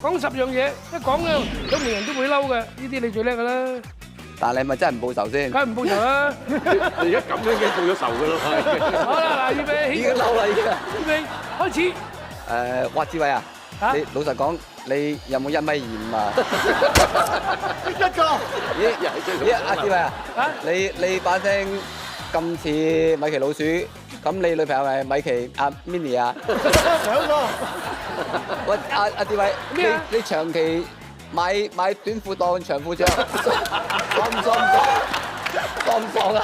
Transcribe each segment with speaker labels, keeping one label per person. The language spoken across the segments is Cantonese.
Speaker 1: 講10樣嘢，一講咧，有名人都會嬲嘅，呢啲你最叻㗎啦。
Speaker 2: 但係咪真係唔報仇先？
Speaker 1: 梗係唔報仇啦！
Speaker 3: 你而家咁樣已經報咗仇㗎啦。
Speaker 1: 好啦，嗱，預備，
Speaker 2: 已經嬲啦，已經。
Speaker 1: 預備，開始。
Speaker 2: 哇，志偉啊，你老實講，你有冇1.25米啊？
Speaker 1: 一個。
Speaker 2: 咦，阿志偉啊，你把聲咁似米奇老鼠，咁你女朋友係米奇阿 Minnie 啊？
Speaker 1: 兩個。
Speaker 2: 喂，阿志偉，
Speaker 1: 咩啊
Speaker 2: 你長期買短褲當長褲著，爽唔爽？爽唔爽啊？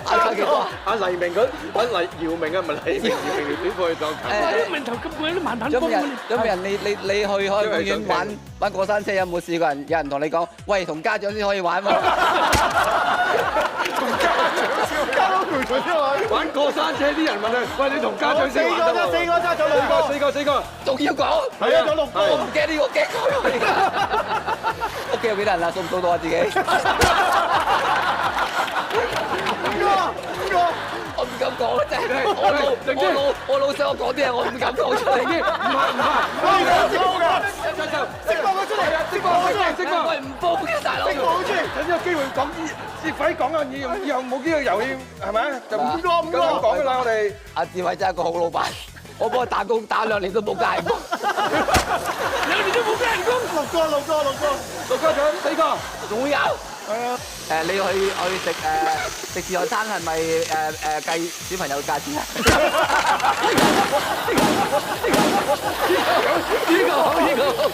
Speaker 2: 嗌幾多？
Speaker 3: 阿黎明佢揾姚明啊，唔係黎明，姚明條短褲去當球。
Speaker 1: 啲名頭咁貴都慢慢幫嘅。
Speaker 2: 有冇人你去海洋公園玩過山車，有冇試過有人同你講，喂，同家長先可以玩嘛？
Speaker 1: 交到陪佢先玩。
Speaker 3: 玩過山車啲人問佢，喂，你同家長先玩得喎。
Speaker 1: 四個揸咗兩個。
Speaker 3: 四個。
Speaker 2: 仲要講？
Speaker 3: 係啊，
Speaker 1: 咗6個。
Speaker 2: 我唔驚呢個驚佢。屋企有幾多人啊？數唔數到啊自己？我唔敢講啊！真係我老細我講啲嘢，我唔敢講出嚟嘅。
Speaker 1: 釋放佢出嚟啊！釋放佢出嚟！釋放。
Speaker 2: 喂，唔報嘅大佬。
Speaker 1: 釋放佢出嚟！
Speaker 3: 等呢個機會講，快啲講啊！以後冇呢個遊戲係咪？就
Speaker 1: 五個
Speaker 3: 咁樣講㗎啦，我哋。
Speaker 2: 阿志偉真係一個好老闆，我幫佢打工打2年都冇加人工。
Speaker 1: 2年都冇加人工。6個。
Speaker 3: 陸家長4個。
Speaker 2: 仲有？係啊。你去食自助餐係咪計小朋友價錢啊？呢個好。